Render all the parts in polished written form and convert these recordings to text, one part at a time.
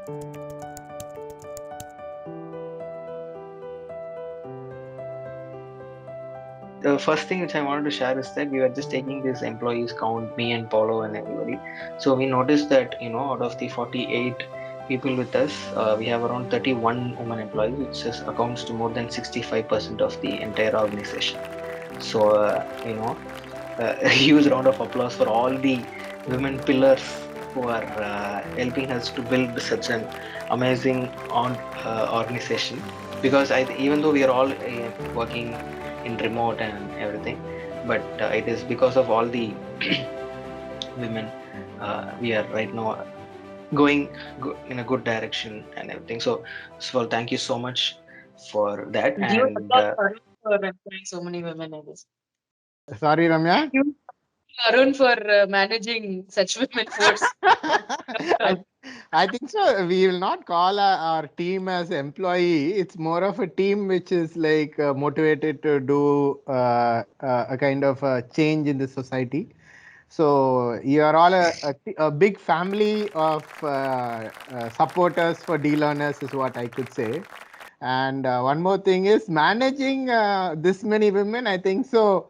The first thing which I wanted to share is that we were just taking this employees count, me and Paulo and everybody. So we noticed that, out of the 48 people with us, we have around 31 women employees, which accounts to more than 65% of the entire organization. So, a huge round of applause for all the women pillars who are helping us to build such an amazing organization. Because even though we are all working in remote and everything, but it is because of all the women we are right now going in a good direction and everything. So thank you so much for that. Give us And applause for Arun for employing so many women in this. Sorry, Ramya. You, Arun, for managing such women force. I, I think so. We will not call our team as employee. It's more of a team which is like motivated to do a kind of change in the society. So you are all a big family of supporters for DLearners is what I could say. And one more thing is managing this many women. I think so.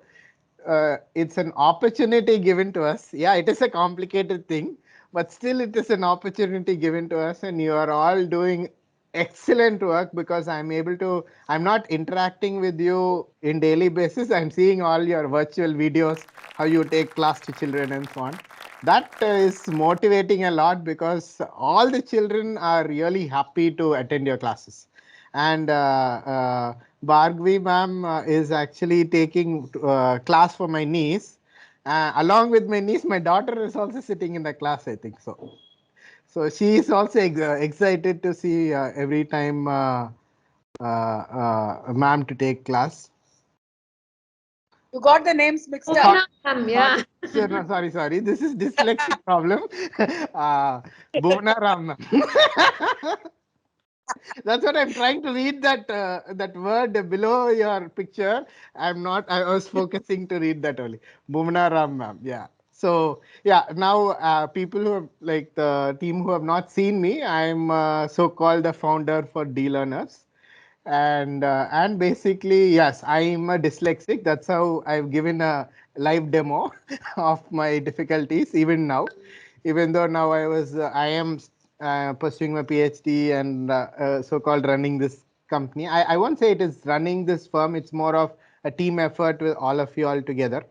It's an opportunity given to us. Yeah, it is a complicated thing, but still it is an opportunity given to us, and you are all doing excellent work because I'm not interacting with you in daily basis. I'm seeing all your virtual videos, how you take class to children and so on. That is motivating a lot because all the children are really happy to attend your classes. And Bhargavi ma'am is actually taking class for my niece. Along with my niece, my daughter is also sitting in the class, I think so. So she is also excited to see every time ma'am to take class. You got the names mixed up. Yeah. No, sorry. This is dyslexic problem. Bhuvana Ram. That's what I'm trying to read that word below your picture. I'm not. I was focusing to read that only. Bhumna Ram ma'am. Yeah. So yeah. Now people who have, like the team who have not seen me, I'm so-called the founder for DLearners. And basically yes, I'm a dyslexic. That's how I've given a live demo of my difficulties even now, even though now I am pursuing my PhD and so-called running this company. I won't say it is running this firm. It's more of a team effort with all of you all together.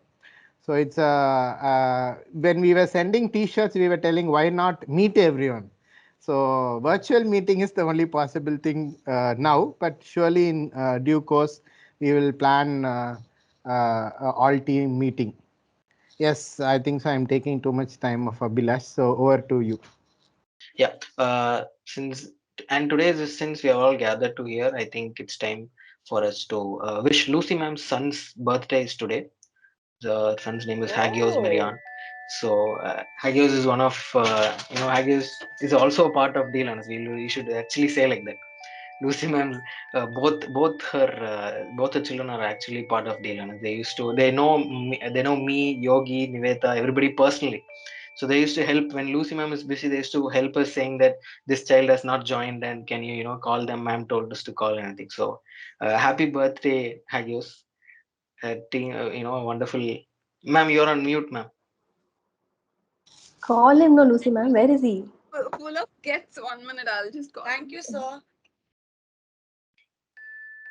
So it's when we were sending T-shirts, we were telling why not meet everyone. So virtual meeting is the only possible thing now, but surely in due course we will plan all team meeting. Yes, I think so. I'm taking too much time of Abhilash. So over to you. yeah, since and today since we are all gathered to here, I think it's time for us to wish Lucy ma'am's son's birthday is today. The son's name is Hagios Marian. So Hagios is one of Hagios is also a part of DLearners. We should actually say like that. Lucy ma'am, both her children are actually part of DLearners. They know me, Yogi, Niveta, everybody personally. So they used to help when Lucy ma'am is busy. They used to help us saying that this child has not joined and can you call them. Ma'am told us to call anything. So happy birthday, Hagios. Wonderful. Ma'am, you're on mute, ma'am. Call him, no, Lucy, ma'am. Where is he? Full of gets 1 minute. I'll just call. Thank you, sir.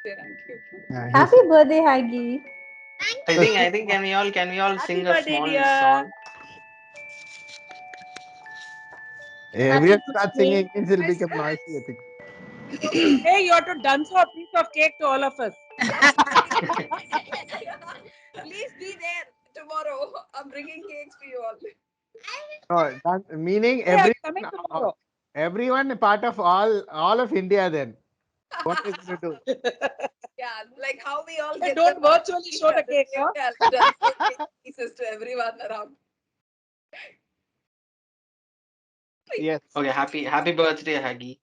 Thank you. Happy birthday, Haggy. I think can we all sing a birthday, small dear. song? Everyone start singing, means it'll become noisy, I think. Hey, you have to dance for a piece of cake to all of us. Please be there tomorrow. I'm bringing cakes for you all. No, that, meaning Hey, I'm coming tomorrow. everyone a part of all of India then. What are you going to do? Yeah, like how we all Hey, get don't the virtually show the cake, huh? Yeah, I'll dance for cake pieces to everyone around. Yes. Okay, happy birthday, Hagi.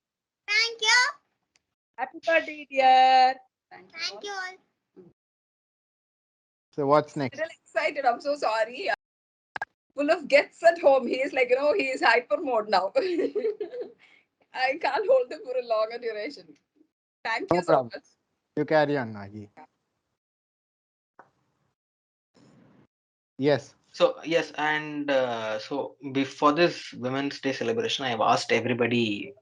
Thank you. Happy birthday, dear. Thank Thank you all. So what's next? Little excited. I'm so sorry. Full of gets at home. He is like, he is hyper mode now. I can't hold it for a longer duration. Thank No you so problem. much. You carry on, Nagi. Yes. So yes, and so before this Women's Day celebration, I've asked everybody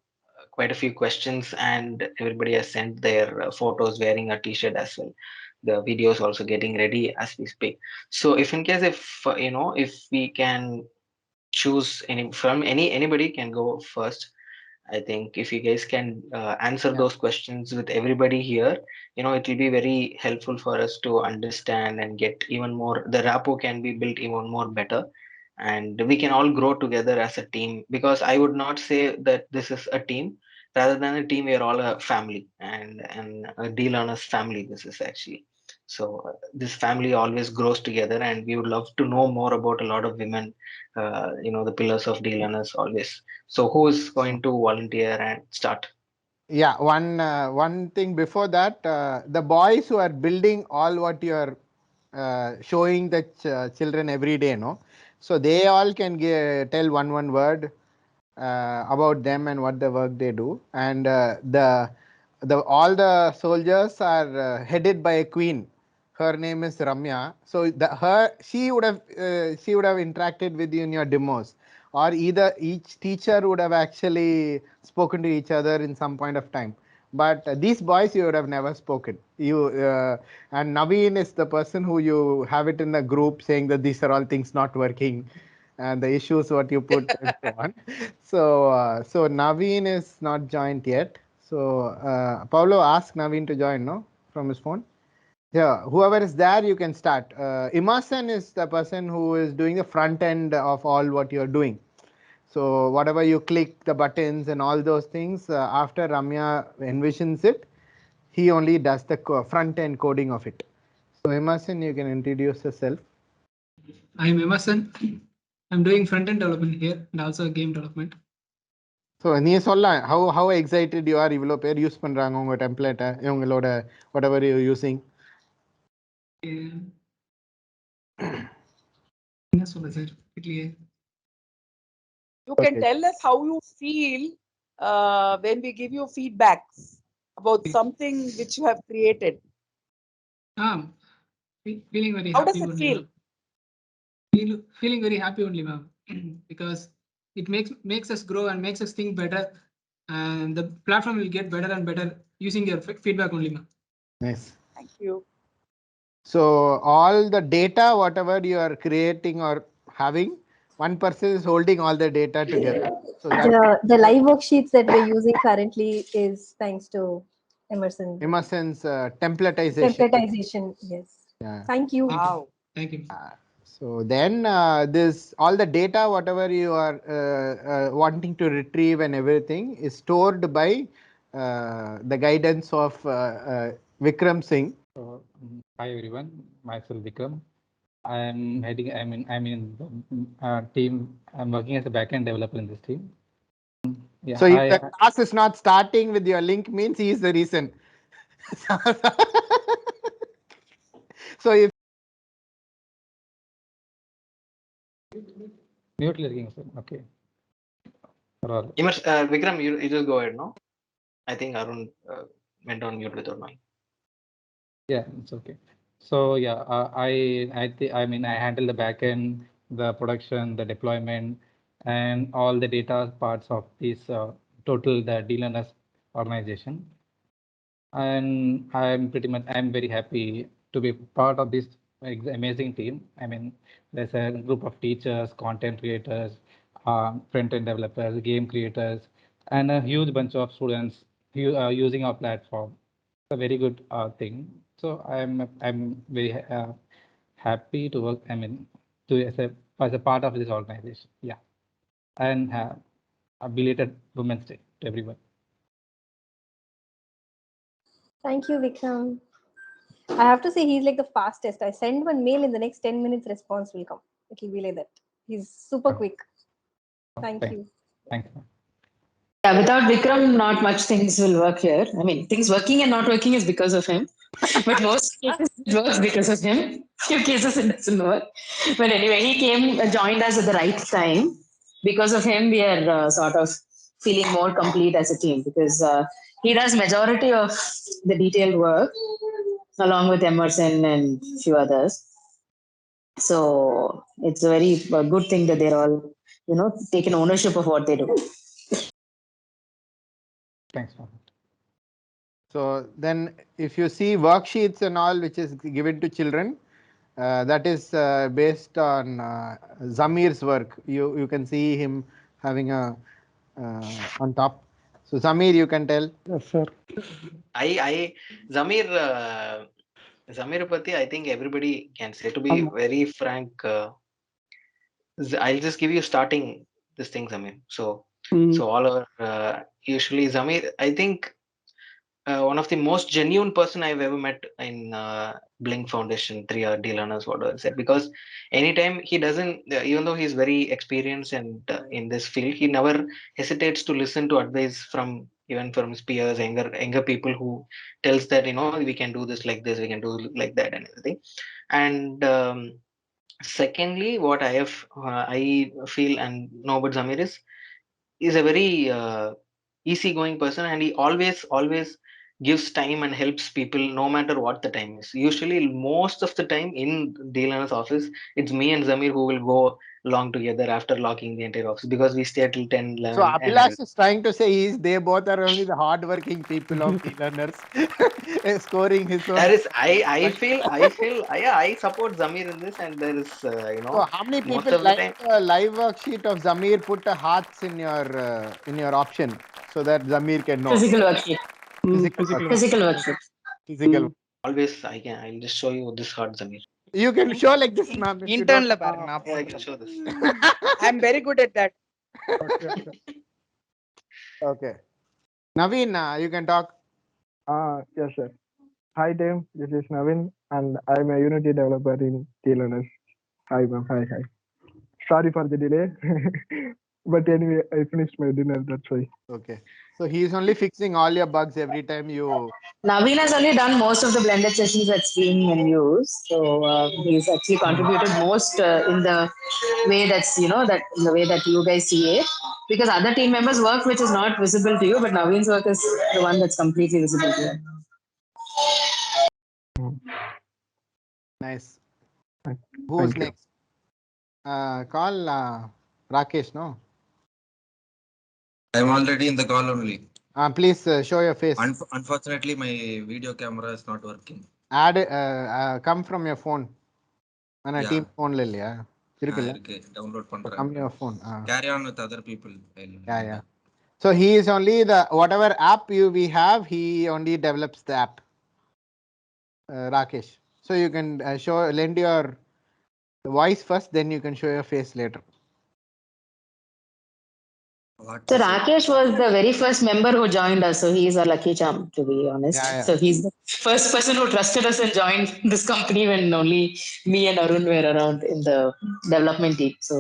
quite a few questions, and everybody has sent their photos wearing a T-shirt as well. The video is also getting ready as we speak. So if in case if if we can choose anybody can go first. I think if you guys can answer Yeah. those questions with everybody here, it will be very helpful for us to understand and get even more. The rapport can be built even more better, and we can all grow together as a team. Because I would not say that this is a team. Rather than a team, we are all a family, and a DLearners family. This is actually. So this family always grows together, and we would love to know more about a lot of women. The pillars of DLearners always. So who is going to volunteer and start? Yeah, one thing before that, the boys who are building all what you are showing the children every day, no, so they all can tell one word about them and what the work they do, and the all the soldiers are headed by a queen. Her name is Ramya. So she would have interacted with you in your demos, or either each teacher would have actually spoken to each other in some point of time. But these boys you would have never spoken. And Naveen is the person who you have it in the group saying that these are all things not working and the issues what you put and so on. So Naveen is not joined yet. So Paulo asked Naveen to join, no, from his phone. Yeah, whoever is there, you can start. Imasen is the person who is doing the front end of all what you are doing. So whatever you click the buttons and all those things, after Ramya envisions it, he only does the front end coding of it. So Imasen, you can introduce yourself. I'm Emerson. I'm doing front-end development here and also game development. So நீ சொல்லலாம் how excited you are இவ்வளோ பேர் use பண்றாங்க உங்க டெம்ப்ளேட்டை இவங்களோட whatever you're using. என்ன சொல்ல சார் வீட்லயே You can tell us how you feel when we give you feedbacks about something which you have created. Feeling very How happy does it only, feel? Feeling very happy only, ma'am, because it makes us grow and makes us think better, and the platform will get better and better using your feedback only, ma'am. Nice. Thank you. So all the data whatever you are creating or having, one person is holding all the data together. So that The live worksheets that we're using currently is thanks to Emerson's templatization. Templatization, yes. Yeah. Thank you. Wow. Thank you. So then this all the data whatever you are wanting to retrieve and everything is stored by the guidance of Vikram Singh. So, hi everyone, myself Vikram. I'm in the team. I'm working as a backend developer in this team. Yeah, So if the class is not starting with your link means he is the reason. So if mute learning, sir. Okay. Vikram, you just go ahead, no? I think Arun went on mute without knowing. Yeah, it's okay. So yeah, I handle the backend, the production, the deployment, and all the data parts of this total the DLearners organization. And I'm very happy to be part of this amazing team. I mean, there's a group of teachers, content creators, front-end developers, game creators, and a huge bunch of students using our platform. It's a very good thing. So I'm very happy to work. I mean, to as a part of this organization. Yeah, and a belated Women's Day to everyone. Thank you, Vikram. I have to say he's like the fastest. I send one mail in the next 10 minutes, response will come. It will be like that. He's super quick. Thank you. Thank you. Yeah, without Vikram, not much things will work here. I mean, things working and not working is because of him. But most cases it works because of him. Few cases it doesn't work. But anyway, he came, joined us at the right time. Because of him, we are sort of feeling more complete as a team, because he does majority of the detailed work along with Emerson and few others. So it's a very good thing that they're all, taking ownership of what they do. Thanks, Mohammed. So then if you see worksheets and all which is given to children, that is based on Zamir's work. You can see him having a on top. So Zamir, you can tell. Yes, sir. Zamir Pati, I think everybody can say, to be very frank, I'll just give you starting this thing, Zamir. So all our usually Zamir, I think one of the most genuine person I've ever met in Blink Foundation 3 or DLearners, whatever I said, because anytime he doesn't, even though he's very experienced and in this field, he never hesitates to listen to advice from even from his peers, younger people who tells that, we can do this like this, we can do like that and everything. And secondly, what I feel and know about Zamir is a very easygoing person, and he always gives time and helps people no matter what the time is. Usually, most of the time in DLearners office, it's me and Zamir who will go along together after locking the entire office, because we stay till 10, 11. So Abhilash is trying to say they both are only the hardworking people of DLearners scoring his own. There is, I feel, I support Zamir in this, and there is, So how many most people of the time, like the live worksheet of Zamir put a hearts in your option so that Zamir can know? Physical worksheet. Physical worksheet. Physical. always I'll just show you this heart, Zamir. You can show like this, ma'am. Intern la Yeah, I can show this. I'm very good at that. Okay. Naveen, you can talk. Yes, sir. Hi, team. This is Navin, and I'm a Unity developer in DLearners. Hi, ma'am. Hi. Sorry for the delay. But anyway, I finished my dinner, that's why. Okay. So he's only fixing all your bugs every time you. Naveen has only done most of the blended sessions that's being in use. So he's actually contributed most in the way that's, that in the way that you guys see it. Because other team members' work which is not visible to you, but Naveen's work is the one that's completely visible to you. Nice. Thank Who's you. next? Call Rakesh, no? I'm already in the call only. Please show your face. Unfortunately, my video camera is not working. Add, come from your phone. Yeah. Team phone liya. Download பண்றேன். From your phone. Carry on with other people. Yeah. So he is only whatever app we have, he only develops the app. Rakesh. So you can lend your voice first, then you can show your face later. So Rakesh was the very first member who joined us. So he's a lucky charm, to be honest. Yeah. So he's the first person who trusted us and joined this company when only me and Arun were around in the development team. So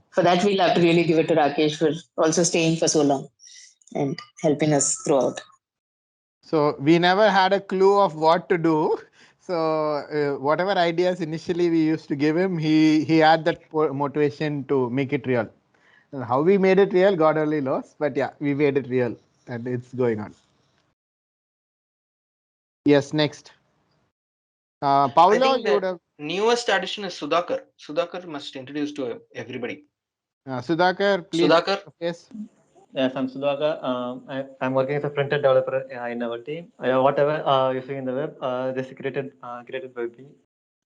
for that, we'll have to really give it to Rakesh for also staying for so long and helping us throughout. So we never had a clue of what to do. So whatever ideas initially we used to give him, he had that motivation to make it real. And how we made it real, God only knows. But yeah, we made it real, and it's going on. Yes, next. Paulo, I think you would have. Newest addition is Sudhakar. Sudhakar must introduce to everybody. Sudhakar, please. Sudhakar. Yes, I'm Sudhakar. I'm working as a front-end developer in our team. Whatever you see in the web, this is created by me.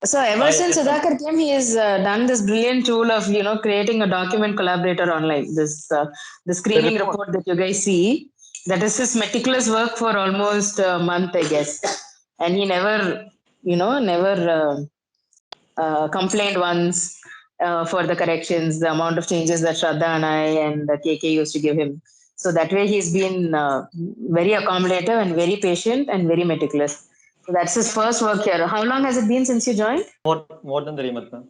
So ever since Sudhakar came, he has done this brilliant tool of creating a document collaborator online. The screening report that you guys see, that is his meticulous work for almost a month, I guess, and he never complained once for the corrections, the amount of changes that Shraddha and I and KK used to give him. So that way he's been very accommodative and very patient and very meticulous. So that's his first work here. How long has it been since you joined? More than 3 months, ma'am.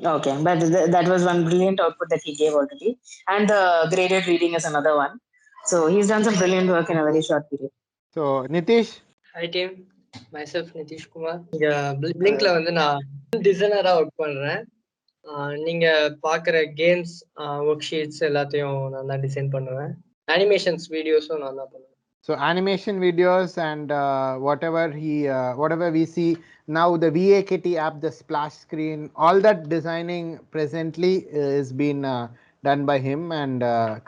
Okay, but that was one brilliant output that he gave already. And the graded reading is another one. So he's done some brilliant work in a very short period. So Nitish. Hi team, myself Nitish Kumar. Blinkல வந்து நான் டிசைனரா work பண்றேன். நீங்க பாக்குற games work sheets எல்லாத்தையும் நான் தான் design பண்ணுவேன். Animations videos நான் தான் பண்ணுவேன். So animation videos and whatever we see now, the VAKT app, the splash screen, all that designing presently is being done by him and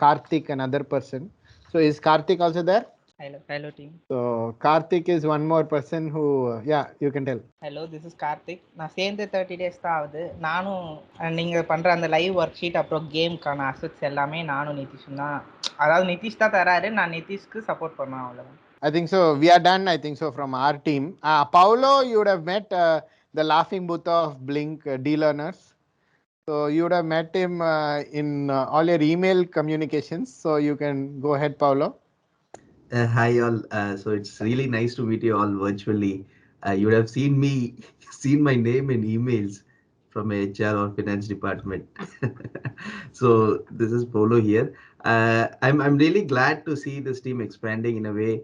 Karthik, another person. So is Karthik also there? Hello team. So Karthik is one more person who yeah, you can tell. Hello, this is Karthik. நான் சேர்ந்து 30 days தான் ஆகுது. நானும் நீங்கள் பண்ணுற அந்த live work sheet அப்புறம் கேமுக்கான assets எல்லாமே நானும் நிதிஷும் தான், அதாவது நிதிஷ் தான் தராரு, நான் நிதிஷ்க்கு சப்போர்ட் பண்ணேன், அவ்வளோதான். I think so. We are done. I think so from our team. Paulo, you would have met the laughing booth of Blink DLearners. So you would have met him in all your email communications. So you can go ahead, Paulo. Hi all. So it's really nice to meet you all virtually. You would have seen my name in emails from HR or finance department. So this is Polo here. I'm really glad to see this team expanding in a way.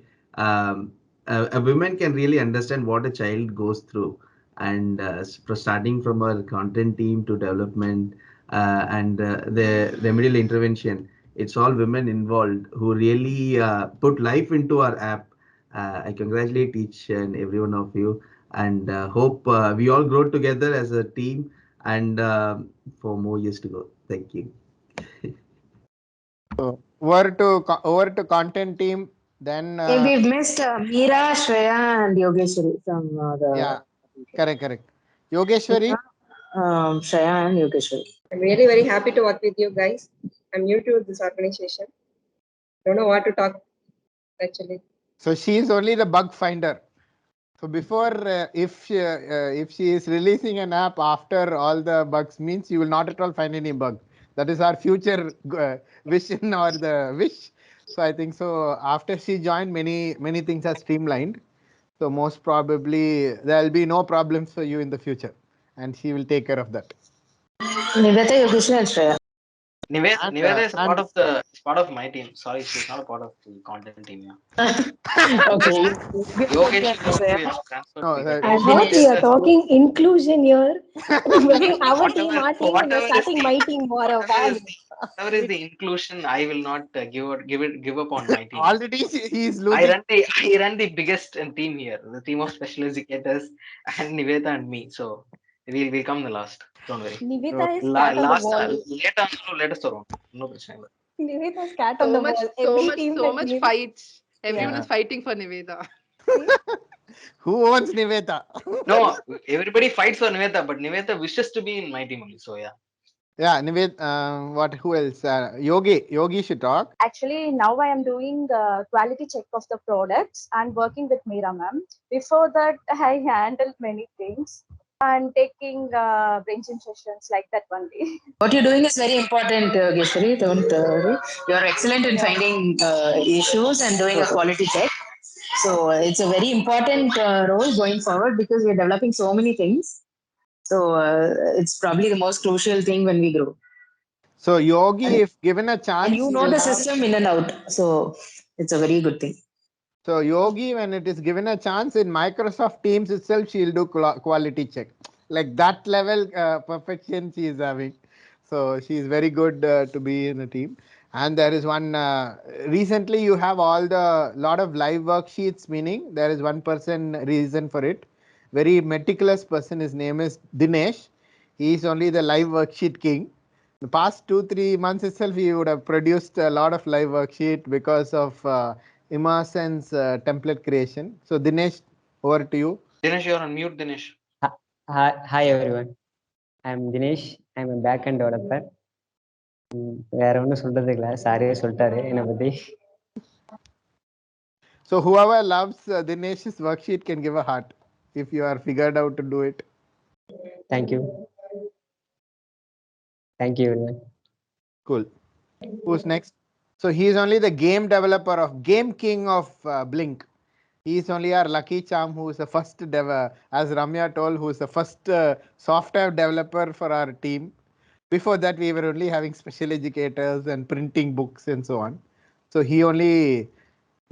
A woman can really understand what a child goes through, and starting from our content team to development and the remedial intervention. It's all women involved who really put life into our app. I congratulate each and every one of you, and hope we all grow together as a team and for more years to go. Thank you. So over to content team. Then we've missed Meera, Shreya, and Yogeshwari from the. Yeah, correct. Yogeshwari. Shreya and Yogeshwari. I'm really very happy to work with you guys. I'm new to this organization. Don't know what to talk actually. So she is only the bug finder. So before, if she is releasing an app after all the bugs, means you will not at all find any bug. That is our future vision or the wish. So I think so. After she joined, many things are streamlined. So most probably there will be no problems for you in the future, and she will take care of that. Niveta, Yogeshwari, and Shreya. Niveta is part of my team. Sorry, she's not a part of the content team. Yeah. Okay. I thought we are talking inclusion here. Our team, and you're starting my team. Whatever is the inclusion, I will not give up on my team. Already he is losing. I run the biggest team here, the team of special educators and Niveta and me. So we'll come the last. Don't worry. Niveta is cat on the wall. Let us around. No problem. Niveta is cat on the wall. So much fights. Everyone is fighting for Niveta. Who owns Niveta? No, everybody fights for Niveta, but Niveta wishes to be in my team only. So yeah. Yeah, Niveta. Who else? Yogi should talk. Actually, now I am doing the quality check of the products and working with Meera ma'am. Before that, I handled many things and taking brainstorm sessions like that only. What you're doing is very important, Geshwari. Don't worry. You're excellent in finding issues and doing a quality check. So it's a very important role going forward because we're developing so many things. So it's probably the most crucial thing when we grow. So Yogi, if given a chance, and you know the system in and out. So it's a very good thing. So Yogi, when it is given a chance in Microsoft Teams itself, she'll do quality check. Like that level perfection she is having. So she is very good to be in a team. And there is one, recently you have lot of live worksheets, meaning there is one person reason for it. Very meticulous person, his name is Dinesh. He is only the live worksheet king. The past 2-3 months itself, he would have produced a lot of live worksheet because of Imasen's template creation. So Dinesh, over to you. Dinesh, you're on mute, Dinesh. Hi everyone. I'm Dinesh. I'm a back-end developer. வேற ஒன்றும் சொல்றது இல்லை, சாரியே சொல்லிட்டாரு என்னை பத்தி. So whoever loves Dinesh's worksheet can give a heart if you are figured out to do it. Thank you. Thank you everyone. Cool. Who's next? So he is only the game developer of Game King of Blink. He is only our lucky charm who is the first as Ramya told, who is the first software developer for our team. Before that, we were only having special educators and printing books and so on. So he only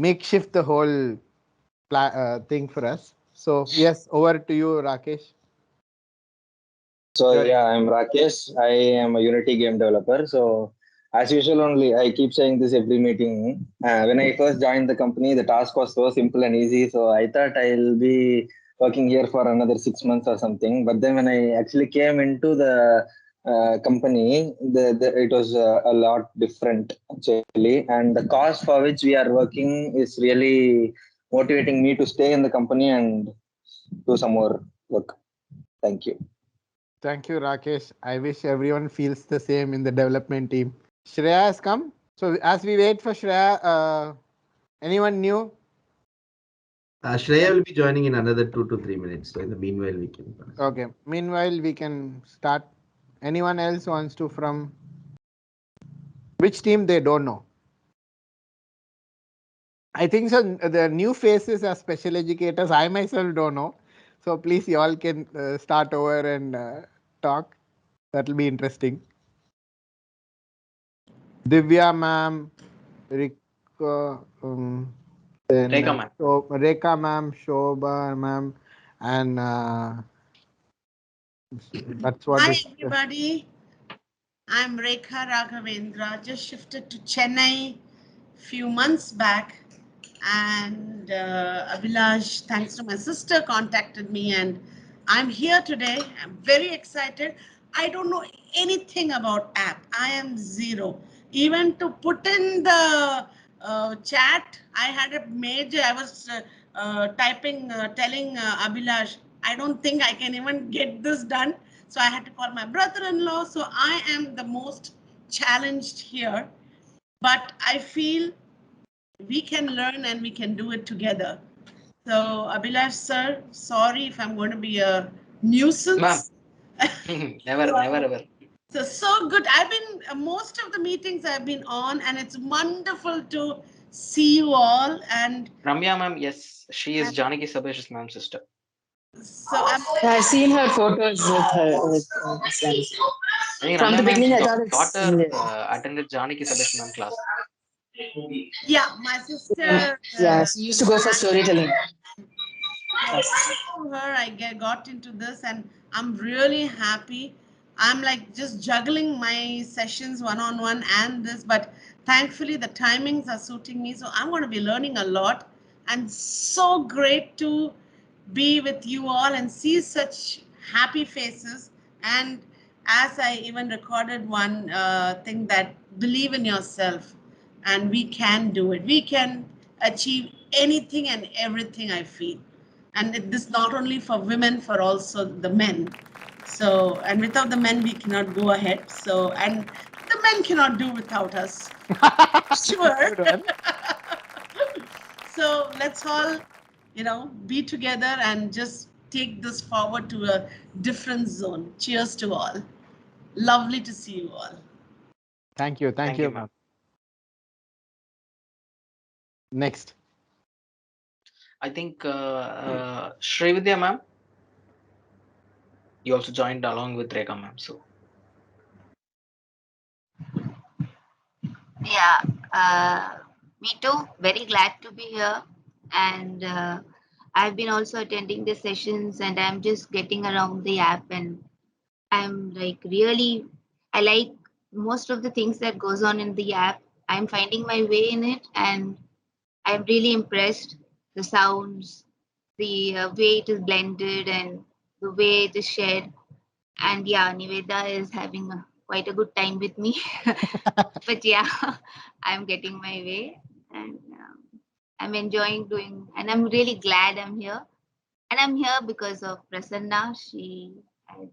makeshift the whole thing for us. So yes, over to you, Rakesh. So yeah, I'm Rakesh. I am a Unity game developer. So As usual, only I keep saying this every meeting. When I first joined the company, the task was so simple and easy. So I thought I'll be working here for another 6 months or something. But then when I actually came into the company, it was a lot different actually. And the cause for which we are working is really motivating me to stay in the company and do some more work. Thank you. Thank you, Rakesh. I wish everyone feels the same in the development team. Shreya has come. So as we wait for Shreya, anyone new? Shreya will be joining in another 2 to 3 minutes. So in the meanwhile, we can. Okay. Meanwhile, we can start. Anyone else wants to from which team they don't know? I think so. The new faces are special educators. I myself don't know. So please, you all can start over and talk. That will be interesting. Divya ma'am, Rika, then Rekha ma'am. Rekha ma'am, Shobha ma'am, and that's what. Hi everybody. I'm Rekha Raghavendra. Just shifted to Chennai few months back, and Abhilash, thanks to my sister, contacted me, and I'm here today. I'm very excited. I don't know anything about app. I am zero. Even to put in the chat, I had a major. I was typing, telling Abhilash, I don't think I can even get this done. So I had to call my brother-in-law. So I am the most challenged here. But I feel we can learn and we can do it together. So Abhilash sir, sorry if I'm going to be a nuisance. Never, never ever. So good. I've been most of the meetings I've been on, and it's wonderful to see you all. And Ramya ma'am, yes, she is Janaki Sabesh's ma'am's sister. So I've seen her photos with her. I think From Ramya the beginning, I ma'am's thought it's. daughter attended Janaki Sabesh ma'am class. Yeah, my sister. Yeah, she used to go for storytelling. Thanks to her, I got into this, and I'm really happy. I'm like just juggling my sessions one-on-one and this, but thankfully the timings are suiting me. So I'm going to be learning a lot, and so great to be with you all and see such happy faces. And as I even recorded one thing, that believe in yourself, and we can do it. We can achieve anything and everything, I feel. And this not only for women, for also the men. So, and without the men, we cannot go ahead. So, and the men cannot do without us. Sure. So let's all, be together and just take this forward to a different zone. Cheers to all. Lovely to see you all. Thank you. Thank you, ma'am. Next. I think Srividya ma'am, you also joined along with Rekha ma'am. So Yeah, me too. Very glad to be here. And I've been also attending the sessions, and I'm just getting around the app, and I'm like really, I like most of the things that goes on in the app. I'm finding my way in it, and I'm really impressed. The sounds, the way it is blended, and the way it is shared. And yeah, Niveda is having quite a good time with me. But yeah, I'm getting my way, and I'm enjoying doing, and I'm really glad I'm here. And I'm here because of Prasanna. She had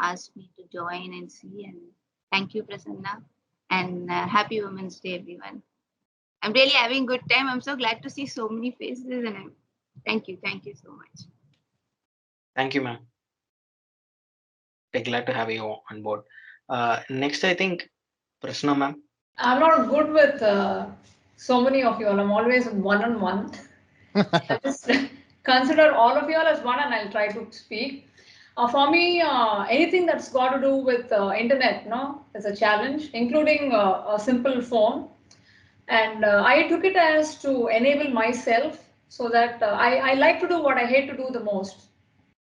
asked me to join and see, and thank you, Prasanna. And happy Women's Day, everyone. I'm really having good time. I'm so glad to see so many faces, and thank you so much. thank you, ma'am. We're glad to have you on board. Next, I think Prasanna ma'am. I'm not good with so many of you all. I'm always one-on-one. I just consider all of you all as one, and I'll try to speak. For me, anything that's got to do with internet, is a challenge, including a simple phone. And I took it as to enable myself so that I like to do what I hate to do the most.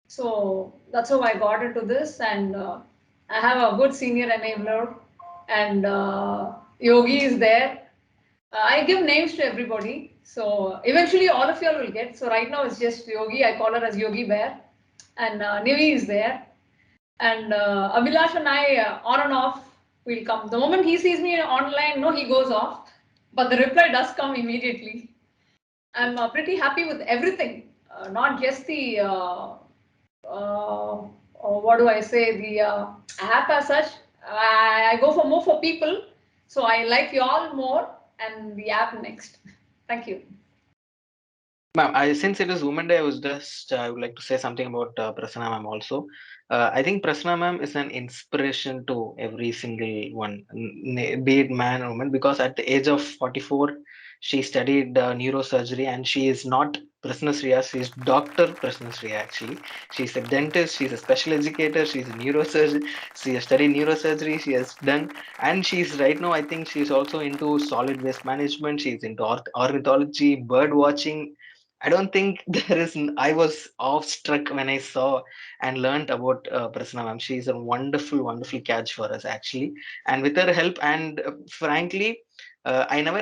So that's how I got into this, and I have a good senior enabler, and Yogi is there. I give names to everybody. So eventually all of y'all will get. So right now it's just Yogi. I call her as Yogi Bear. And Nivi is there. And Abhilash and I, on and off, will come. The moment he sees me online, no, he goes off. But the reply does come immediately. I'm pretty happy with everything, not just the, what do I say, the app as such. I go for more for people. So I like you all more and the app next. Thank you. Ma'am, since it is Women Day, I would like to say something about Prasanna ma'am also. I think Prasanna ma'am is an inspiration to every single one, be it man or woman, because at the age of 44, she studied neurosurgery, and she is not Prasanna Sriya, she is Dr. Prasanna Sriya actually. She's a dentist, she's a special educator, she's a neurosurgeon, she has studied neurosurgery, she has done, and she's right now, I think she's also into solid waste management, she's into ornithology, bird watching. I don't think there is. I was awestruck when I saw and learned about Prasanna ma'am. She is a wonderful, wonderful catch for us actually. And with her help, and frankly, I never.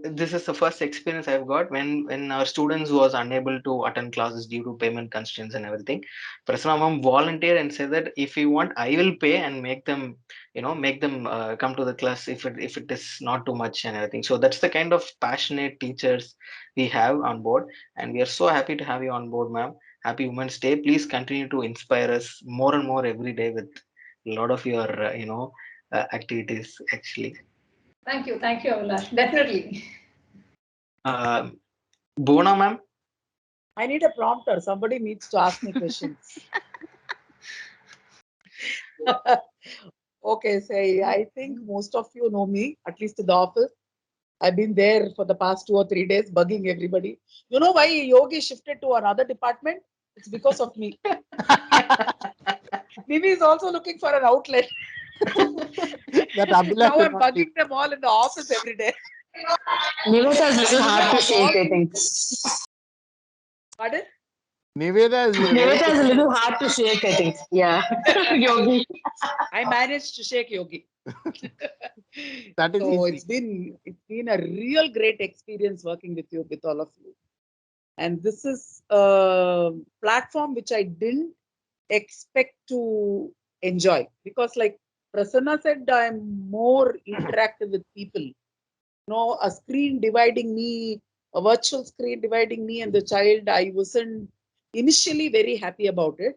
This is the first experience I've got when our students was unable to attend classes due to payment constraints and everything. Prasanna ma'am volunteered and said that if you want, I will pay and make them, make them come to the class if it is not too much and everything. So that's the kind of passionate teachers we have on board, and we are so happy to have you on board, ma'am. Happy Women's Day. Please continue to inspire us more and more every day with a lot of your activities actually. Thank you, Abhilash. Definitely. Bona ma'am. I need a prompter. Somebody needs to ask me questions. Okay, say I think most of you know me, at least in the office. I've been there for the past 2 or 3 days, bugging everybody. You know why Yogi shifted to another department? It's because of me. Mimi is also looking for an outlet. Now I'm bugging them all in the office every day. Niveta's little hard to shake, I think. Pardon? Niveta is a little hard to shake, I think. Yeah. Yogi. I managed to shake Yogi. That is so easy. it's been a real great experience working with you, with all of you. And this is a platform which I didn't expect to enjoy, because like Prasanna said, I'm more interactive with people. A screen dividing me, a virtual screen dividing me and the child, I wasn't initially very happy about it.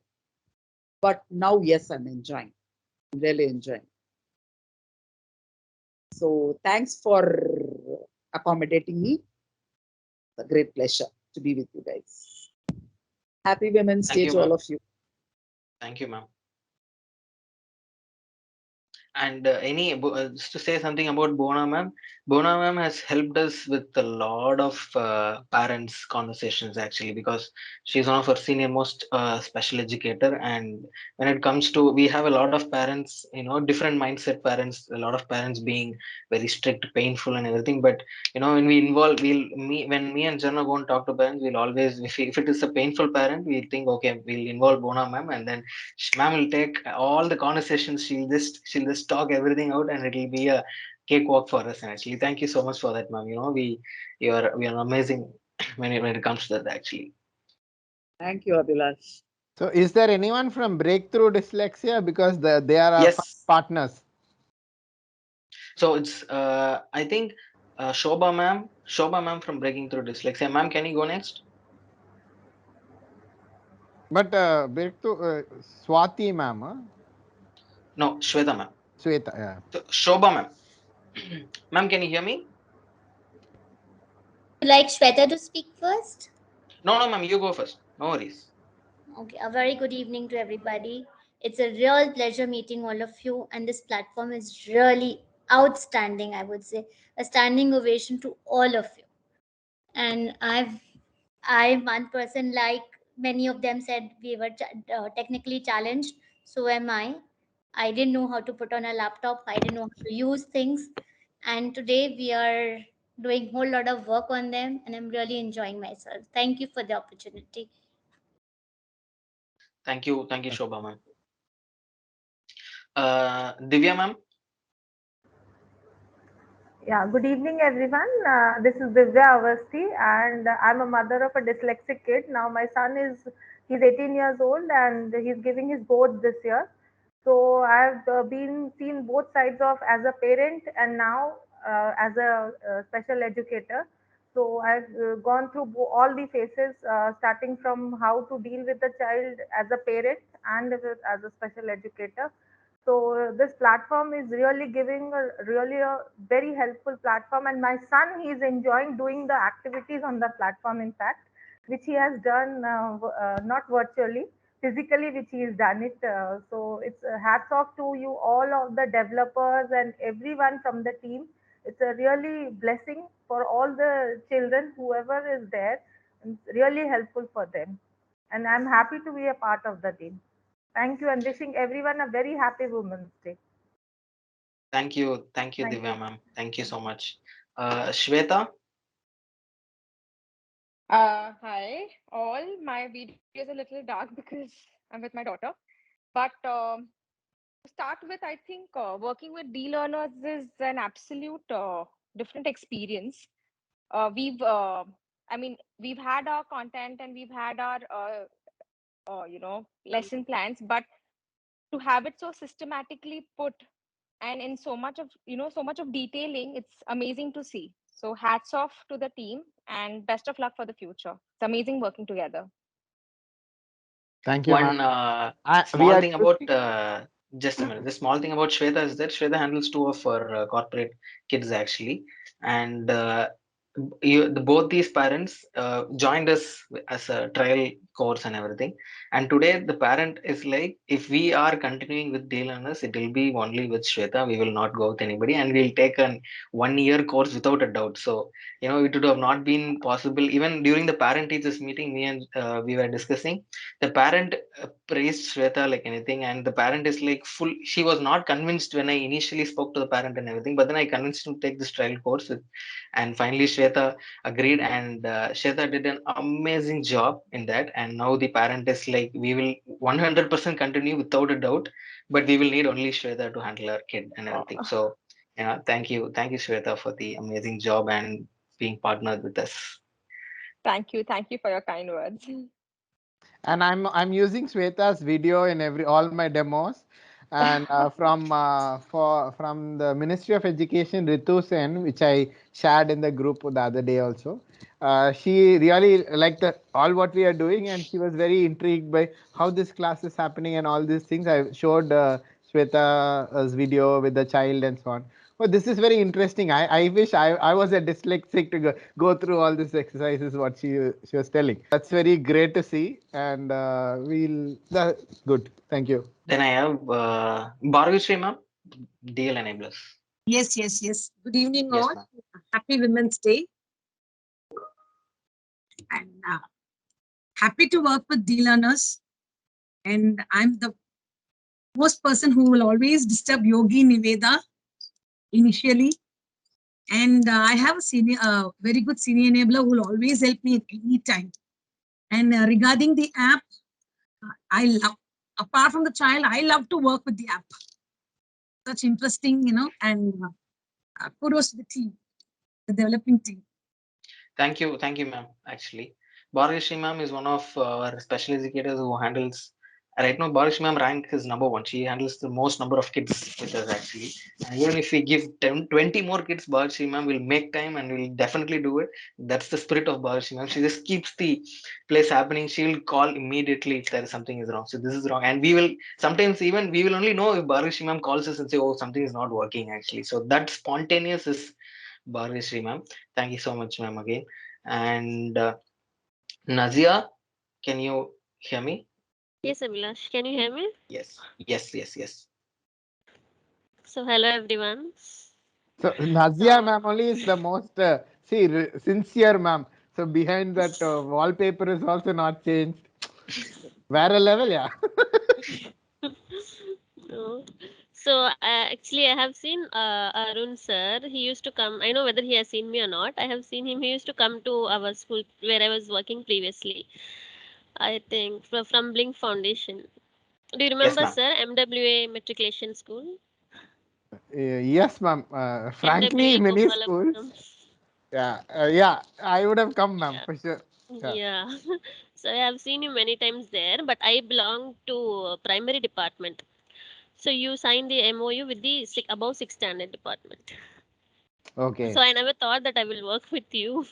But now, yes, I'm enjoying. I'm really enjoying. So thanks for accommodating me. It's a great pleasure to be with you guys. Happy Women's Day to all of you. Thank you, ma'am. And just to say something about Bona ma'am, Bona ma'am has helped us with a lot of parents conversations actually, because she's one of our senior most special educator. And when it comes to, we have a lot of parents, different mindset parents, a lot of parents being very strict, painful and everything. But when we involve, when me and Jana go and talk to parents, we'll always, if it is a painful parent, we think, okay, we'll involve Bona ma'am, and then ma'am will take all the conversations. She'll just talk everything out, and it'll be a cakewalk for us. And actually, thank you so much for that, ma'am. We are amazing when it comes to that actually. Thank you, Abhilash. So, is there anyone from Breakthrough Dyslexia, because they are our partners? So it's I think Shobha ma'am from Breaking Through Dyslexia. Ma'am, can you go next? But Breakthrough Swati ma'am. No, Shweta ma'am. Shweta, yeah. So, Shobha ma'am. Ma'am, can you hear me? Would you like Shweta to speak first? No, ma'am, you go first. No worries. Okay, a very good evening to everybody. It's a real pleasure meeting all of you, and this platform is really outstanding, I would say. A standing ovation to all of you. And I'm one person, like many of them said, we were technically challenged. So am I. I didn't know how to put on a laptop. I didn't know how to use things. And today we are doing a whole lot of work on them, and I'm really enjoying myself. Thank you for the opportunity. Thank you, Shobha ma'am. Divya ma'am. Yeah, good evening, everyone. This is Divya Avasti, and I'm a mother of a dyslexic kid. Now, my son he's 18 years old, and he's giving his boards this year. So I've been seen both sides of as a parent and now as a special educator. So I've gone through all the phases, starting from how to deal with the child as a parent and as a special educator. So this platform is really giving a very helpful platform, and my son, he is enjoying doing the activities on the platform, in fact, which he has done not virtually, physically, which he has done it. So it's hats off to you, all of the developers and everyone from the team. It's a really blessing for all the children, whoever is there. It's really helpful for them, and I'm happy to be a part of the team. Thank you, and wishing everyone a very happy Women's Day. Thank you, Thank Divya you. ma'am. Thank you so much. Shweta. Hi, all. My video is a little dark because I'm with my daughter. But to start with, I think working with DLearners is an absolute different experience. I mean, we've had our content and we've had our, lesson plans, but to have it so systematically put and in so much of detailing, it's amazing to see. So hats off to the team and best of luck for the future. It's amazing working together. Thank you, ma'am. One We small are thing about just a minute. The small thing about Shweta is that Shweta handles two of her corporate kids actually, and both these parents joined us as a trial course and everything. And today the parent is like, if we are continuing with day learners, it will be only with Shweta. We will not go with anybody, and we'll take an 1 year course without a doubt. So it would have not been possible even during the parent teachers meeting. Me and we were discussing, the parent praised Shweta like anything, and the parent is like full. She was not convinced when I initially spoke to the parent and everything, but then I convinced him to take this trial course, and finally Shweta agreed, and Shweta did an amazing job in that. And now the parent is like, we will 100% continue without a doubt, but we will need only Shweta to handle our kid and everything. So, thank you, Shweta, for the amazing job and being partnered with us. Thank you. Thank you for your kind words. And I'm using Sweta's video in all my demos. And from the Ministry of Education, Ritu Sen, which I shared in the group the other day also. She really liked all what we are doing, and she was very intrigued by how this class is happening and all these things. I showed Sweta's video with the child and so on. Well, this is very interesting. I wish I was a dyslexic to go through all these exercises, what she was telling. That's very great to see. And that's good. Thank you. Then I have Bhargavasri ma'am, DL enablers. Yes. Good evening, Yes, all. ma'am. Happy Women's Day. And happy to work with DLearners. And I'm the most person who will always disturb Yogi Niveda initially. And I have a very good senior enabler who will always help me at any time. And regarding the app, apart from the child, I love to work with the app. Such interesting, and kudos to the team, the developing team. Thank you, ma'am. Actually, Bhargavasri ma'am is one of our special educators who handles. Right now, Bhargavasri ma'am rank is number one. She handles the most number of kids with us actually. And even if we give 10, 20 more kids, Bhargavasri ma'am will make time and will definitely do it. That's the spirit of Bhargavasri ma'am. She just keeps the place happening. She will call immediately if there is something is wrong. So this is wrong, and we will sometimes even we will only know if Bhargavasri ma'am calls us and say, "Oh, something is not working." Actually, so that spontaneous is Bhargavasri ma'am. Thank you so much, ma'am, again. And Nazia, can you hear me? Yes, Abhilash, can you hear me? Yes. So, hello everyone. So Nazia ma'am only is the most sincere ma'am. So behind that wallpaper is also not changed. Where a level, yeah. No. So actually, I have seen Arun sir. He used to come. I know whether he has seen me or not. I have seen him. He used to come to our school where I was working previously. I think from Blink Foundation. Do you Yes, remember, ma'am. sir? MWA Matriculation School. Yes, ma'am. And a Frankly, BA many Gopala. schools. Yeah, I would have come, ma'am, for sure. Yeah. Yeah. So I have seen you many times there, but I belong to primary department. So you signed the MOU with the above 6 standard department. Okay. So I never thought that I will work with you.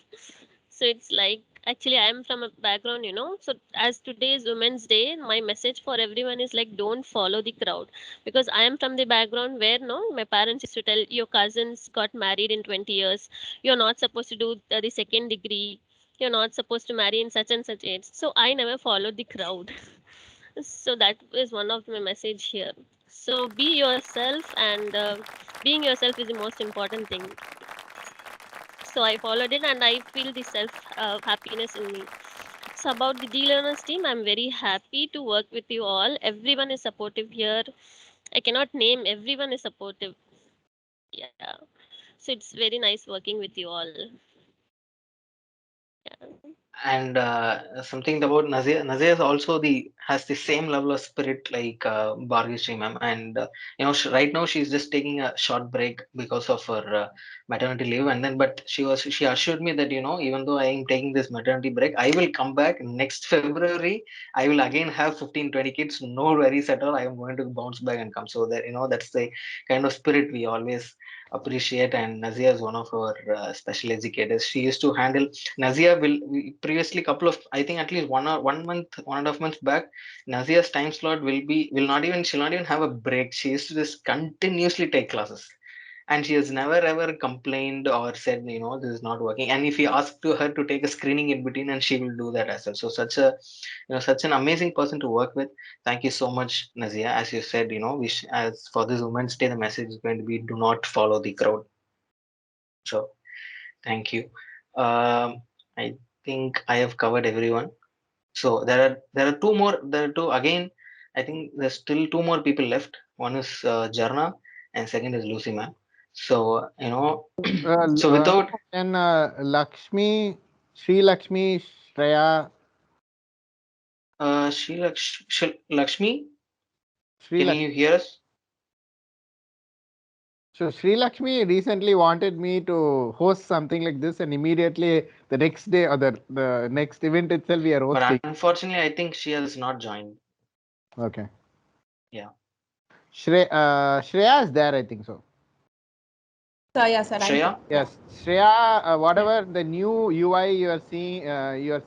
So it's like actually I am from a background, So as today is Women's Day, my message for everyone is like don't follow the crowd, because I am from the background where no, my parents used to tell your cousins got married in 20 years, you're not supposed to do the second degree, you're not supposed to marry in such and such age. So I never followed the crowd. So that is one of my message here. So be yourself, and being yourself is the most important thing. So I followed it, and I feel the self happiness in me. So about the DLearners team, I'm very happy to work with you all. Everyone is supportive here. I cannot name, everyone is supportive. Yeah. So it's very nice working with you all. Yeah. And something about Nazia. Nazia is also the has the same level of spirit like Bhargashri ma'am, and right now she's just taking a short break because of her maternity leave, and then but she assured me that even though I am taking this maternity break, I will come back next February. I will again have 15-20 kids, no worries at all. I am going to bounce back and come. So that that's the kind of spirit we always appreciate. And Nazia is one of our special educators. She used to handle Nazia will previously couple of I think at least 1 month, 1.5 months back, Nazia's time slot she'll not even have a break. She used to just continuously take classes. And she has never ever complained or said, this is not working. And if you ask to her to take a screening in between, and she will do that as well. So such an amazing person to work with. Thank you so much, Nazia. As you said, as for this Women's Day, the message is going to be do not follow the crowd. So thank you. I think I have covered everyone. So there are two more. There are two again. I think there's still two more people left. One is Jarna, and second is Lucy, ma'am. So so without And Lakshmi, Sri Lakshmi, Shreya, Lakshmi, Sri can Lakshmi. you hear us? So Sri Lakshmi recently wanted me to host something like this, and immediately the next day or the next event itself we are hosting. But unfortunately, I think she has not joined. Okay. Yeah. Shreya is there, I think so. Yeah, sir. Shreya? Yes, Shreya. Whatever the new UI you are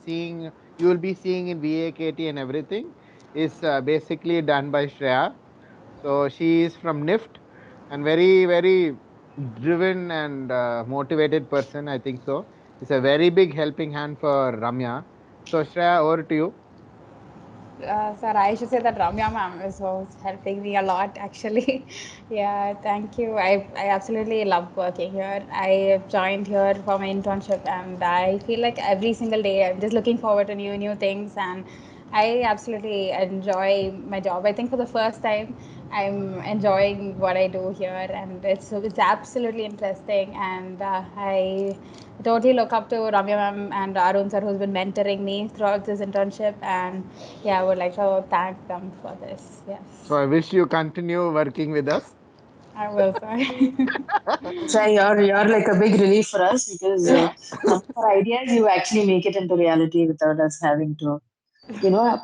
seeing, you will be seeing in VAKT and everything is basically done by Shreya. So she is from NIFT and very, very driven and motivated person, I think so. It's a very big helping hand for Ramya. So Shreya, over to you. Sir, I should say that Ramya ma'am is was helping me a lot actually. Yeah, thank you. I absolutely love working here. I joined here for my internship and I feel like every single day I'm just looking forward to new things, and I absolutely enjoy my job. I think for the first time I'm enjoying what I do here, and it's absolutely interesting, and I totally look up to Ramya ma'am and Arun sir, who's been mentoring me throughout this internship, and yeah, I would like to thank them for this. Yes, So I wish you continue working with us. I will, sir. So you're like a big relief for us because some of our ideas you actually make it into reality without us having to,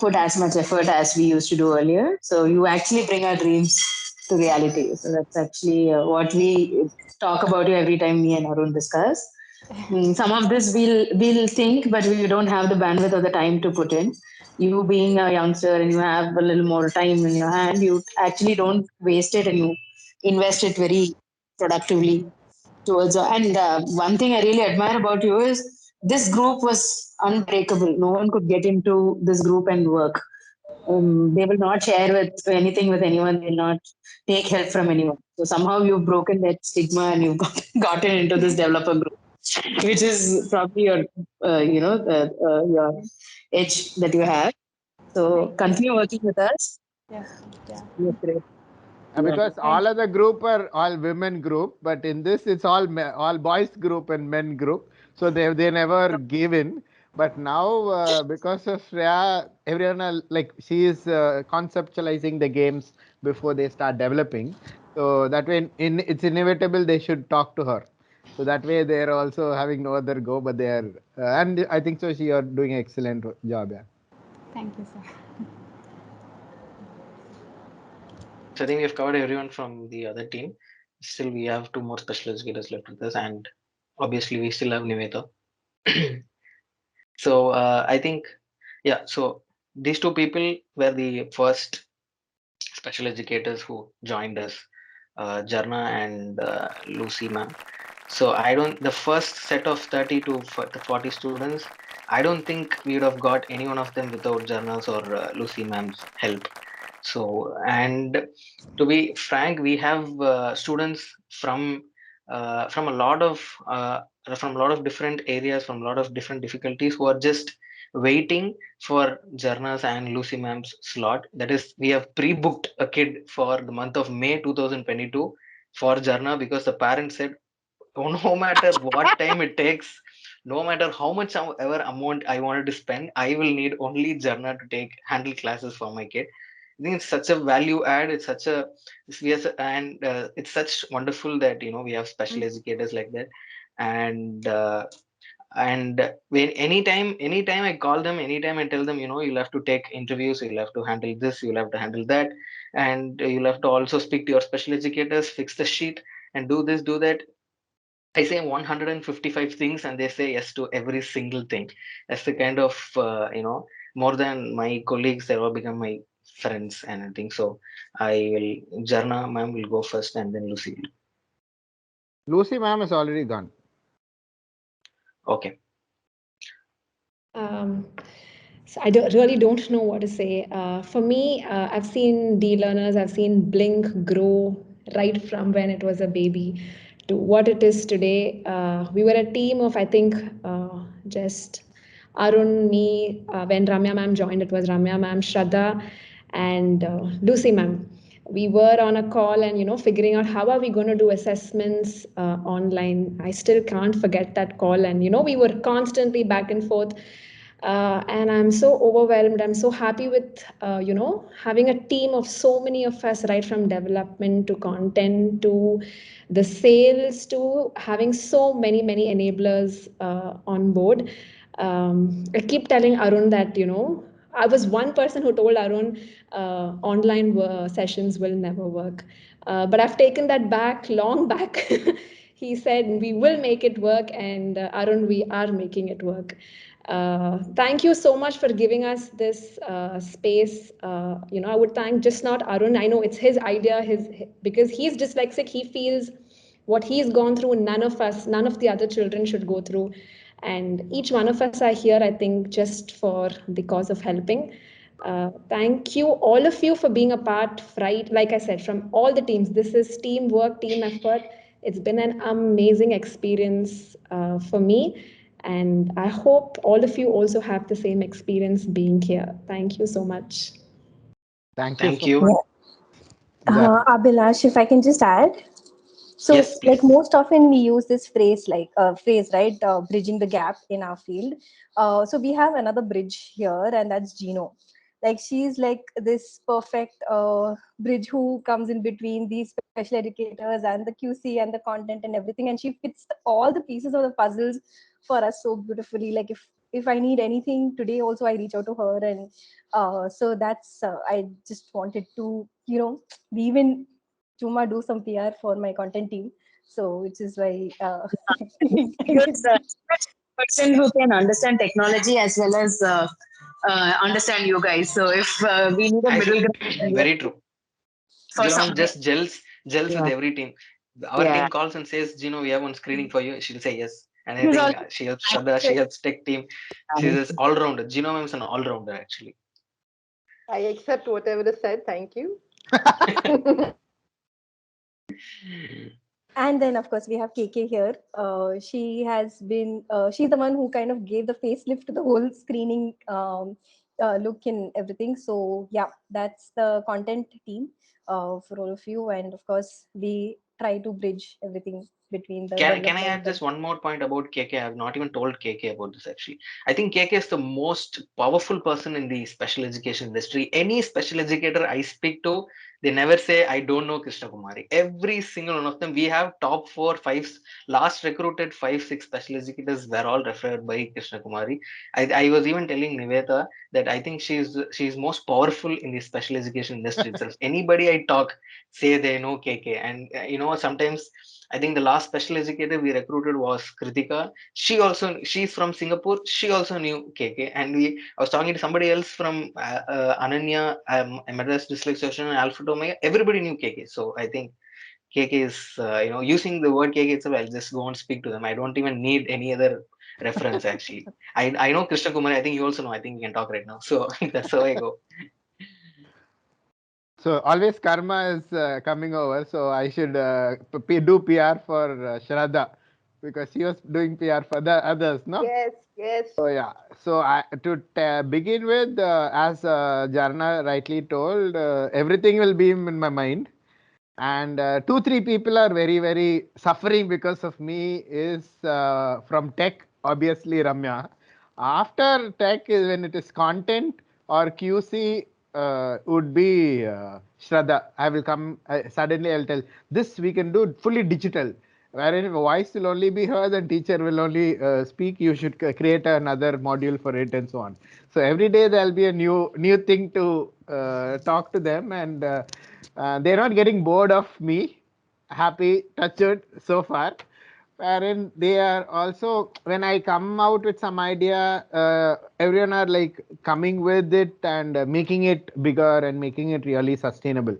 put as much effort as we used to do earlier. So you actually bring our dreams to reality. So that's actually what we talk about you every time me and Arun discuss. Some of this we'll think, but we don't have the bandwidth or the time to put in. You being a youngster and you have a little more time in your hand, you actually don't waste it and you invest it very productively towards. And one thing I really admire about you is this group was unbreakable. No one could get into this group and work. They will not share with anything with anyone. They will not take help from anyone. So somehow you've broken that stigma and you've gotten into this developer group, which is probably your edge that you have. So continue working with us. Yes, yeah. Yes, great. Because all other group are all women group, but in this it's all boys group and men group. So they never give in. But now because of Shreya, everyone are, like she is conceptualizing the games before they start developing. So that way, it's inevitable they should talk to her. So that way, they are also having no other go, but they are, and I think so. She are doing an excellent job. Yeah. Thank you, sir. So I think we've covered everyone from the other team. Still, we have two more special educators left with us, and obviously, we still have Niveta. So I think, yeah. So these two people were the first special educators who joined us, Jarna and Lucy, ma'am. So I don't, the first set of 30 to 40 students, I don't think we would have got any one of them without Jarna's or Lucy ma'am's help. So, and to be frank, we have students from a lot of from a lot of different areas, from a lot of different difficulties, who are just waiting for Jarna's and Lucy ma'am's slot. That is, we have pre-booked a kid for the month of May 2022 for Jarna, because the parents said, oh, no matter what time it takes, no matter how much ever amount I wanted to spend, I will need only Jarna to take handle classes for my kid. I think it's such a value add. It's such a and it's such wonderful that we have special educators like that. And when anytime I call them, anytime I tell them, you'll have to take interviews, you'll have to handle this, you'll have to handle that, and you'll have to also speak to your special educators, fix the sheet, and do this, do that. I say 155 things and they say yes to every single thing. That's the kind of, more than my colleagues, they all become my friends and I think so. Jarna ma'am will go first and then Lucy. Lucy ma'am is already gone. Okay. So I really don't know what to say. For me, I've seen DLearners, I've seen Blink grow right from when it was a baby to what it is today. We were a team of, I think, just Arun, me, when Ramya ma'am joined, it was Ramya ma'am, Shraddha, and Lucy ma'am. We were on a call and figuring out how are we going to do assessments online. I still can't forget that call, and we were constantly back and forth. And I'm so overwhelmed. I'm so happy with, having a team of so many of us, right from development to content to the sales to having so many, many enablers on board. I keep telling Arun that, I was one person who told Arun online sessions will never work. But I've taken that back, long back. He said, we will make it work. And Arun, we are making it work. Thank you so much for giving us this space. I would thank just not Arun. I know it's his idea, because he's dyslexic. He feels what he's gone through, none of the other children should go through. And each one of us are here, I think, just for the cause of helping. Thank you, all of you, for being a part, right? Like I said, from all the teams. This is teamwork, team effort. It's been an amazing experience for me. And I hope all of you also have the same experience being here. Thank you so much. Thank you Thank so you. much. Yeah. Abhilash, if I can just add. So, Yes, like please. most often we use this phrase, right, bridging the gap in our field. So we have another bridge here, and that's Gino. Like she's like this perfect bridge who comes in between these special educators and the QC and the content and everything, and she fits all the pieces of the puzzles for us so beautifully. Like if I need anything today, also I reach out to her, and so that's I just wanted to we even Chuma do some PR for my content team. So which is why Good person who can understand technology as well as understand you guys. So if we need a middle ground Very true. for Gino ma'am something, just gels with yeah, every team. Our yeah. team calls and says, Gino, we have one screening for you. She'll say yes. And I He's think also she helps Shraddha, she helps tech team. She's this all rounder. Gino ma'am is an all rounder actually. I accept whatever is said. Thank you. And then, of course, we have KK here. She has been, she's the one who kind of gave the facelift to the whole screening look and everything. So, yeah, that's the content team for all of you. And of course, we try to bridge everything between the Can I add development just and one more point about KK? I have not even told KK about this actually. I think KK is the most powerful person in the special education industry. Any special educator I speak to, they never say I don't know Krishna Kumari. Every single one of them. We have top 4, 5 last recruited 5, 6 special educators were all referred by Krishna Kumari. I was even telling Niveta that I think she's most powerful in the special education industry itself. Anybody I talk say they know KK, and sometimes I think the last special educator we recruited was Kritika. She's from Singapore. She also knew KK, and I was talking to somebody else from Ananya, Madras Dyslexia Association, and Alpha Omega. Everybody knew KK. So I think KK is using the word KK itself. I'll just go and speak to them. I don't even need any other reference actually. I know Krishna Kumar. I think you also know. I think we can talk right now. So that's how I go. So always karma is coming over. So I should do PR for Shraddha because she was doing PR for the others, no? Yes, yes. So yeah. So to begin with, as Jarna rightly told, everything will be in my mind. And 2-3 people are very, very suffering because of me is from tech, obviously Ramya. After tech is when it is content or QC would be Shraddha. I will come, suddenly I'll tell, this we can do fully digital. Wherein voice will only be heard and teacher will only speak, you should create another module for it and so on. So every day there'll be a new thing to talk to them, and they're not getting bored of me. Happy, touched so far. Wherein they are also, when I come out with some idea, everyone are like coming with it and making it bigger and making it really sustainable.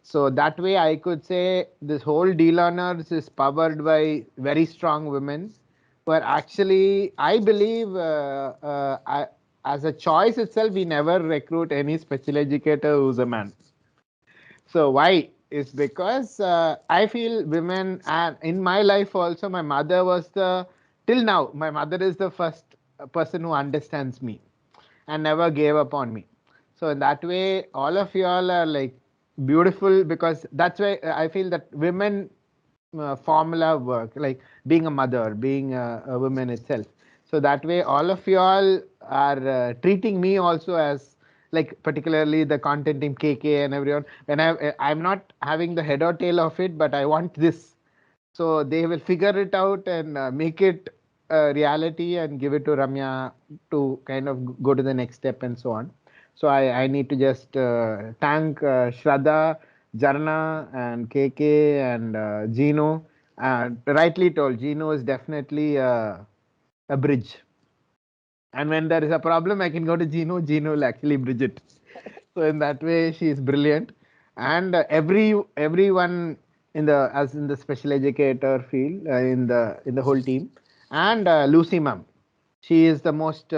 So that way I could say this whole DLearners is powered by very strong women who are actually, I believe, as a choice itself, we never recruit any special educator who's a man. So why is because I feel women, and in my life also my mother was till now my mother is the first person who understands me and never gave up on me. So in that way all of you all are like beautiful, because that's why I feel that women formula work, like being a mother, being a woman itself. So that way all of you all are treating me also as, like particularly the content team KK and everyone, when I'm not having the head or tail of it, but I want this, so they will figure it out and make it a reality and give it to Ramya to kind of go to the next step and so on. So I need to just thank Shraddha, Jarna and KK and Gino. Rightly told, Gino is definitely a bridge. And when there is a problem, I can go to Gino. Gino will actually bridge it. So in that way, she is brilliant. And everyone in the special educator field, in the whole team, and Lucy ma'am, she is the most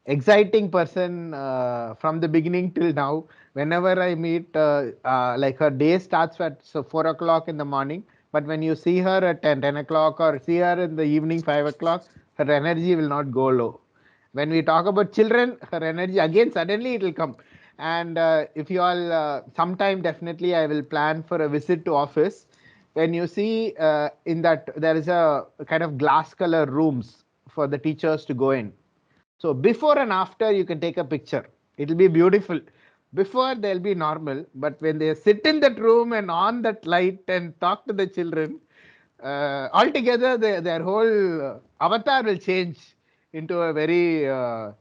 exciting person from the beginning till now. Whenever I meet, like her day starts at 4 o'clock in the morning, but when you see her at 10 o'clock or see her in the evening 5 o'clock, her energy will not go low. When we talk about children, her energy again suddenly it will come. And if you all sometime, definitely I will plan for a visit to office. When you see in that there is a kind of glass color rooms for the teachers to go in, so before and after you can take a picture. It will be beautiful. Before they'll be normal, but when they sit in that room and on that light and talk to the children, altogether their whole avatar will change into a very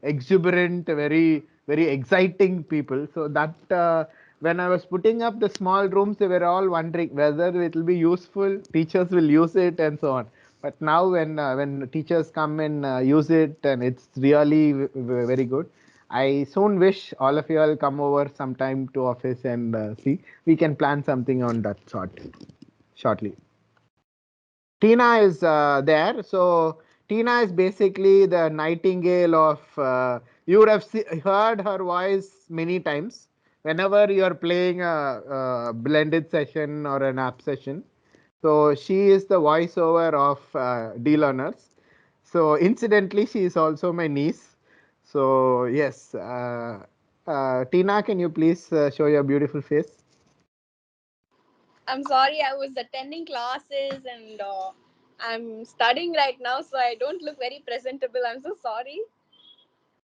exuberant, very exciting people. So that when I was putting up the small rooms, they were all wondering whether it will be useful, teachers will use it and so on. But now when teachers come and use it, and it's really very good. I soon wish all of you all come over sometime to office and see. We can plan something on that shortly. Tina is there. So Tina is basically the nightingale of. You would have heard her voice many times whenever you are playing a blended session or an app session. So she is the voiceover of DLearners. So incidentally, she is also my niece. So yes, Tina, can you please show your beautiful face? I'm sorry, I was attending classes and I'm studying right now, so I don't look very presentable. I'm so sorry.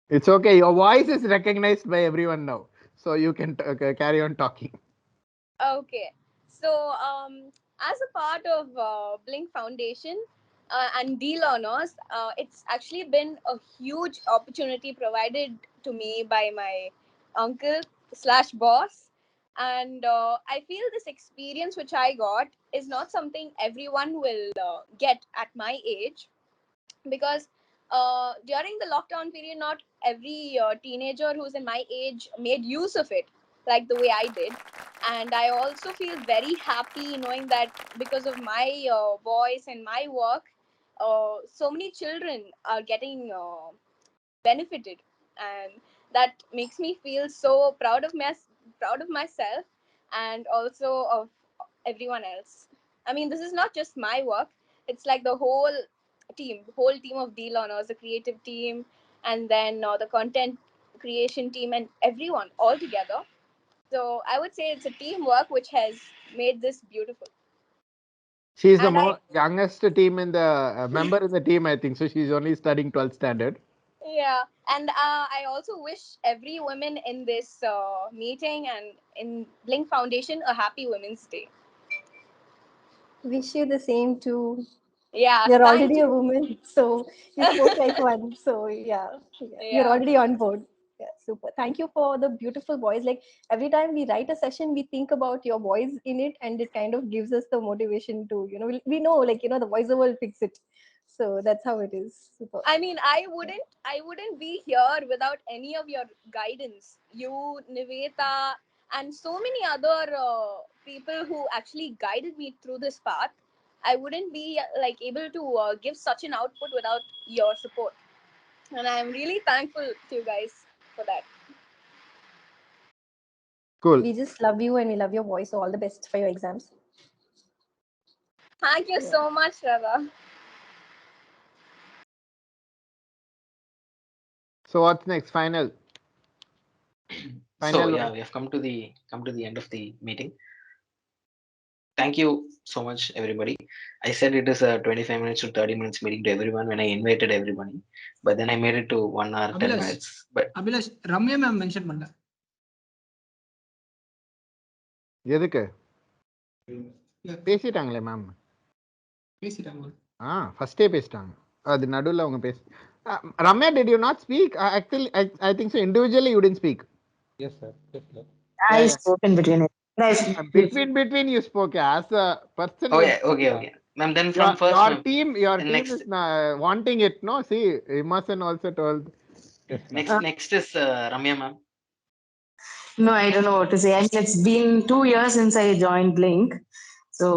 It's okay. Your voice is recognized by everyone now, so you can carry on talking. Okay. So, as a part of Blink Foundation and DLearners, it's actually been a huge opportunity provided to me by my uncle slash boss. And I feel this experience which I got is not something everyone will get at my age, because during the lockdown period, not every teenager who's in my age made use of it like the way I did. And I also feel very happy knowing that because of my voice and my work, so many children are getting benefited, and that makes me feel so proud of myself, and also of everyone else. I mean, this is not just my work, it's like the whole team of DLearners, the creative team, and then the content creation team, and everyone all together. So I would say it's a teamwork which has made this beautiful. She's the And I youngest team in the member in the team, I think. So she's only studying 12th standard. Yeah, and I also wish every woman in this meeting and in Blink Foundation a happy Women's Day. Wish you the same too. Yeah, You're thank already a you. woman, so you spoke like one. So you're Yeah. already on board. Yeah, super. Thank you for the beautiful voice. Like every time we write a session, we think about your voice in it, and it kind of gives us the motivation to, we know, like, the voiceover will fix it. So that's how it is. Super. I mean, I wouldn't be here without any of your guidance. You, Niveta, and so many other people who actually guided me through this path. I wouldn't be like able to give such an output without your support, and I'm really thankful to you guys for that. Cool. We just love you and we love your voice. So all the best for your exams. Thank you so much, Radha. So what's next? Final. So yeah, we have come to the end of the meeting. Thank you so much, everybody. I said it is a 25 minutes to 30 minutes meeting to everyone when I invited everybody, but then I made it to 1 hour 10 minutes. But Abhilash, Ramya ma'am mention பண்ணல. எதுக்கு பேசிட்டாங்களே ma'am பேசிட்டாங்க. ஃபர்ஸ்டே பேசிட்டாங்க. அது நடுவில் அவங்க Ramya, did you not speak? Actually, I think so. Individually, you didn't speak. Yes, sir. Yes, sir. I spoke in between it. Between you spoke as a person. Oh yeah, okay. Ma'am, then from first, your ma'am, team next is wanting it. No, see, Imasan also told. Next is Ramya, ma'am. No, I don't know what to say. Actually, it's been 2 years since I joined Blink. So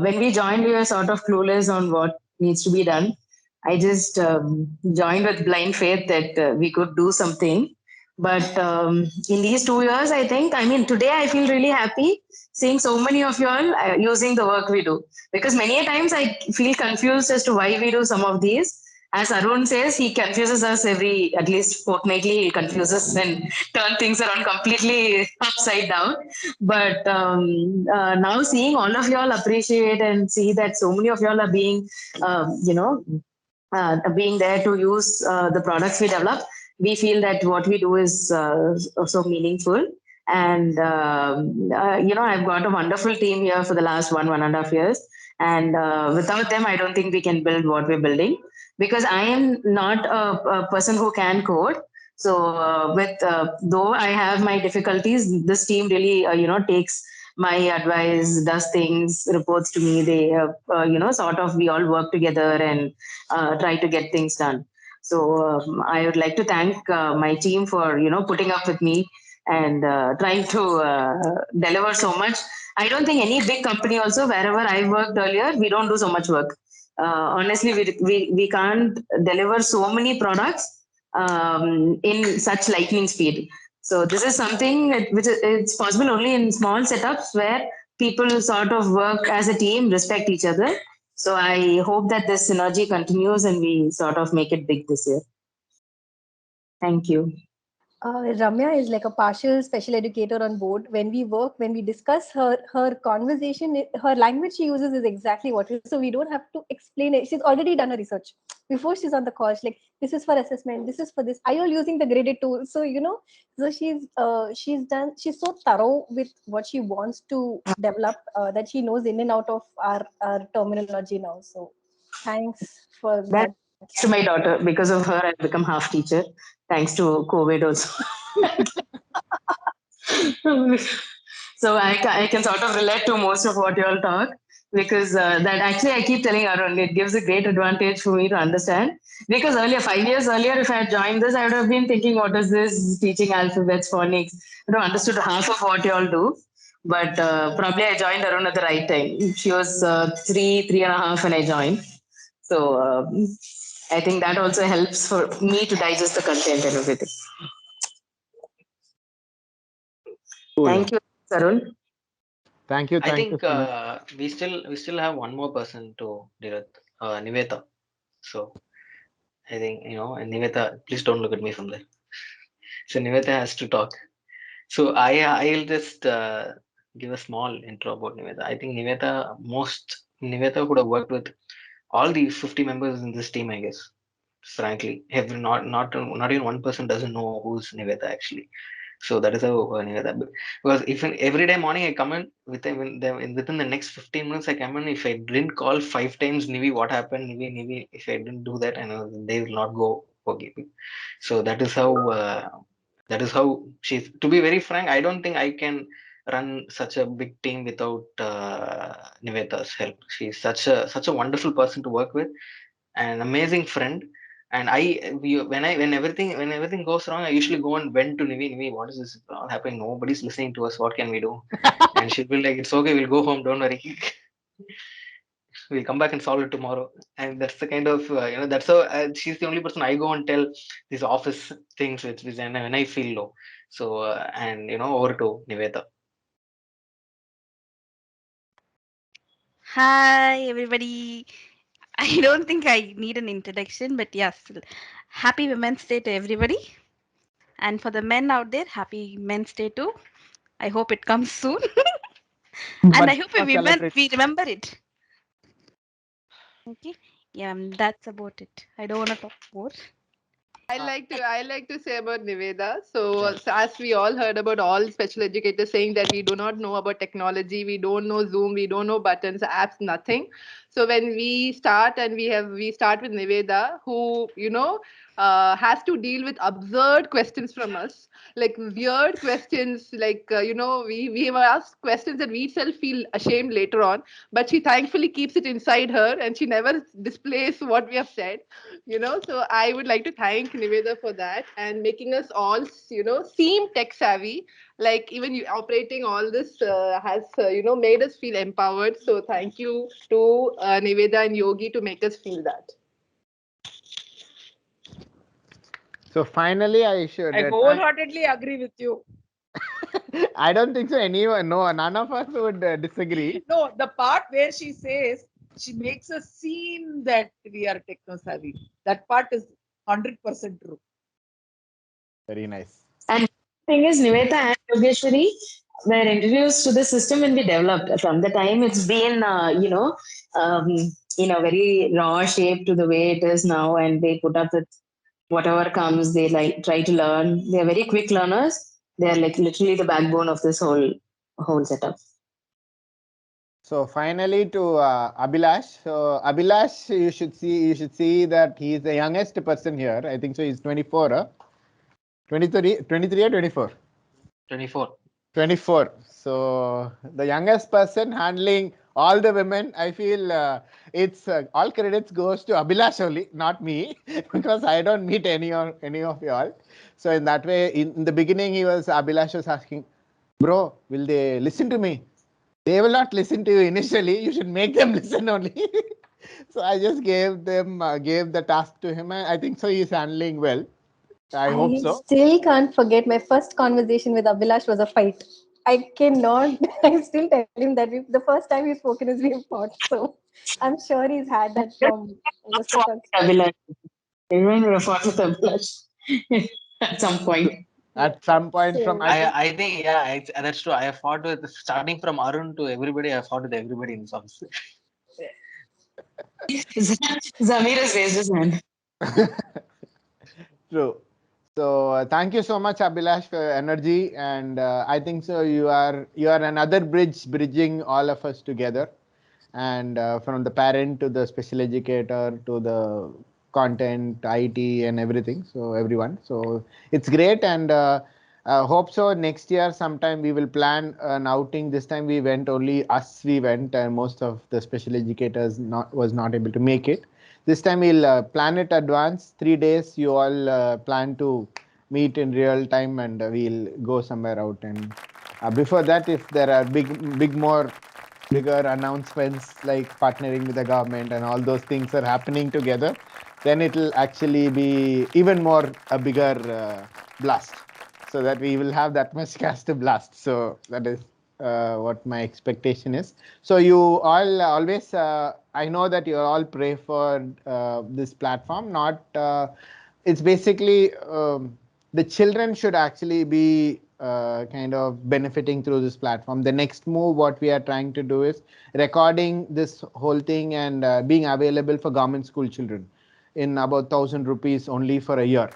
when we joined, we were sort of clueless on what needs to be done. I just joined with blind faith that we could do something. But in these 2 years, I mean, today I feel really happy seeing so many of you all using the work we do. Because many a times I feel confused as to why we do some of these. As Arun says, he confuses us at least fortnightly, he confuses and turn things around completely upside down. But now seeing all of y'all appreciate and see that so many of y'all are being, being there to use the products we develop, we feel that what we do is so meaningful. And, I've got a wonderful team here for the last 1.5 years. And without them, I don't think we can build what we're building, because I am not a person who can code. So though I have my difficulties, this team really, takes my advice, does things, reports to me. They, sort of, we all work together and try to get things done. So I would like to thank my team for, putting up with me and trying to deliver so much. I don't think any big company also, wherever I worked earlier, we don't do so much work. Honestly, we can't deliver so many products in such lightning speed. So this is something which it's possible only in small setups where people sort of work as a team, respect each other. So I hope that this synergy continues and we sort of make it big this year. Thank you. Ramya is like a partial special educator on board. When we work, when we discuss her conversation, her language she uses is exactly what. So we don't have to explain it. She's already done a research before she's on the call. She's like, this is for assessment. This is for this. Are you all using the graded tool? So so she's so thorough with what she wants to develop that she knows in and out of our terminology now. So thanks for That's that. to my daughter. Because of her, I've become half teacher. Thanks to COVID also. So I can sort of relate to most of what you all talk because that actually I keep telling Arun, it gives a great advantage for me to understand. Because earlier, 5 years earlier, if I had joined this, I would have been thinking, what is this teaching alphabets, phonics? I don't understood half of what you all do. But probably I joined Arun at the right time. She was 3.5 when I joined. So I think that also helps for me to digest the content and everything. Cool. Thank you, Arun. Thank you. I Thank you think so much. we still have one more person to deal with, Niveta. So I think and Niveta, please don't look at me from there. So Niveta has to talk. So I'll just give a small intro about Niveta. I think Niveta could have worked with all the 50 members in this team, I guess. Frankly, every not even one person doesn't know who's Niveta actually. So that is how Niveta. Because if every day morning I come in within the next 15 minutes I come in. If I didn't call 5 times Nivi, what happened? Nivi. If I didn't do that, I know they will not go okay. So that is how she's. To be very frank, I don't think I can run such a big team without Niveta's help. She's such a wonderful person to work with, an amazing friend. And when everything goes wrong, I usually go and vent to Nivi, what is this all happening? Nobody's listening to us. What can we do? And she'll be like, it's okay, we'll go home, don't worry. We'll come back and solve it tomorrow. And that's the kind of that's how she's the only person I go and tell these office things which when I feel low. So and over to Niveta. Hi, everybody. I don't think I need an introduction, but yes, happy Women's Day to everybody. And for the men out there, happy Men's Day too. I hope it comes soon. And I hope we remember it. Okay. Yeah, that's about it. I don't want to talk more. I like to say about Niveda. So as we all heard about all special educators saying that we do not know about technology, we don't know Zoom, we don't know buttons, apps, nothing. So when we start and we start with Niveda, who has to deal with absurd questions from us, like weird questions, like we were asked questions that we itself feel ashamed later on, but she thankfully keeps it inside her and she never displays what we have said. So I would like to thank Niveda for that and making us all seem tech savvy. Like even you operating all this has made us feel empowered. So thank you to Niveda and Yogi to make us feel that. So finally, I should. I wholeheartedly agree with you. I don't think so. Anyone, no, none of us would disagree. No, the part where she says she makes us seem that we are techno savvy. That part is 100% true. Very nice. And thing is, Niveta and Yogeshwari were introduced to the system when we developed. From the time it's been, in a very raw shape to the way it is now, and they put up with whatever comes. They like try to learn. They are very quick learners. They are like literally the backbone of this whole setup. So finally to Abhilash. So Abhilash, you should see that he is the youngest person here. I think so. He's 24. 23 or 24? 24. 24. So the youngest person handling all the women. I feel it's all credits goes to Abhilash only, not me, because I don't meet any of y'all. So in that way, in the beginning, Abhilash was asking, bro, will they listen to me? They will not listen to you initially. You should make them listen only. So I just gave the task to him, and I think so he's handling well. I hope so. Still can't forget my first conversation with Abhilash was a fight. I cannot. I still tell him that the first time we've spoken is we've fought. So I'm sure he's had that from most of us. Abhilash. Everyone will fought with Abhilash at some point. At some point from I think that's true. I have fought with starting from Arun to everybody. I have fought with everybody in some. Zamir has raised his hand. True. So thank you so much, Abhilash, for your energy, and I think so. You are another bridging all of us together, and from the parent to the special educator to the content, IT, and everything. So everyone. So it's great, and hope so. Next year, sometime we will plan an outing. This time we went only us. We went, and most of the special educators was not able to make it. This time we'll plan it advance. 3 days you all plan to meet in real time, and we'll go somewhere out. And before that, if there are bigger announcements like partnering with the government and all those things are happening together, then it'll actually be even more a bigger blast. So that we will have that much cash to blast. So that is what my expectation is. So you all always, I know that you all pray for this platform. Not, it's basically the children should actually be kind of benefiting through this platform. The next move, what we are trying to do is recording this whole thing and being available for government school children in about 1,000 rupees only for a year.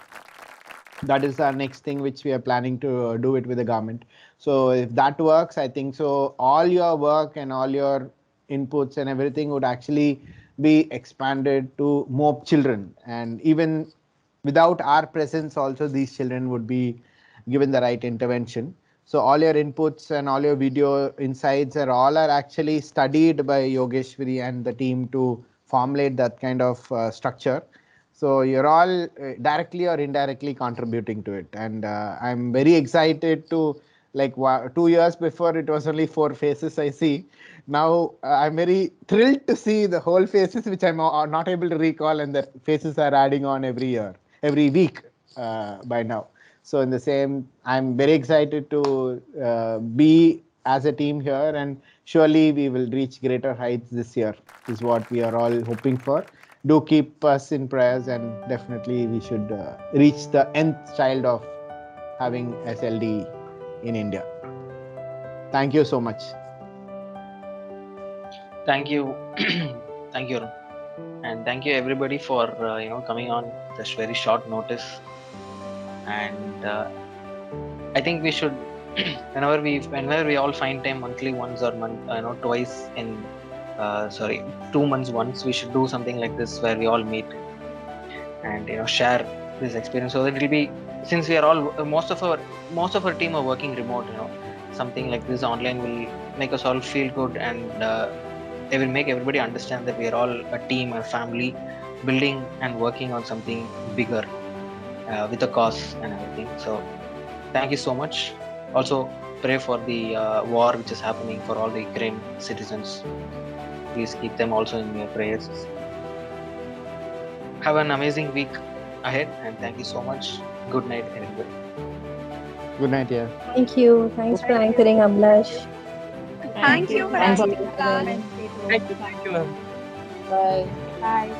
That is our next thing which we are planning to do it with the government. So if that works, I think so all your work and all your inputs and everything would actually be expanded to more children, and even without our presence also these children would be given the right intervention. So all your inputs and all your video insights are actually studied by Yogeshwari and the team to formulate that kind of structure. So you're all directly or indirectly contributing to it, and I'm very excited to, like 2 years before it was only 4 faces I see. Now I'm very thrilled to see the whole faces which I'm not able to recall, and the faces are adding on every week by now. So in the same, I'm very excited to be as a team here, and surely we will reach greater heights this year is what we are all hoping for. Do keep us in prayers, and definitely we should reach the nth child of having SLD in India. Thank you so much. Thank you. Thank you, Arun. And thank you everybody for coming on this very short notice. And I think we should whenever we all find time, monthly once or twice in 2 months once, we should do something like this where we all meet and share this experience. So that it'll be, since we are all most of our team are working remote, something like this online will make us all feel good, and it will make everybody understand that we are all a team, a family, building and working on something bigger with a cause and everything. So thank you so much. Also pray for the war which is happening for all the Ukraine citizens. Please keep them also in your prayers. Have an amazing week ahead, and thank you so much. Good night, everybody. Good night, yeah. Thank you. Thanks for anchoring, Abhilash. Thank you. Thanks, Abhilash. Bye. Bye.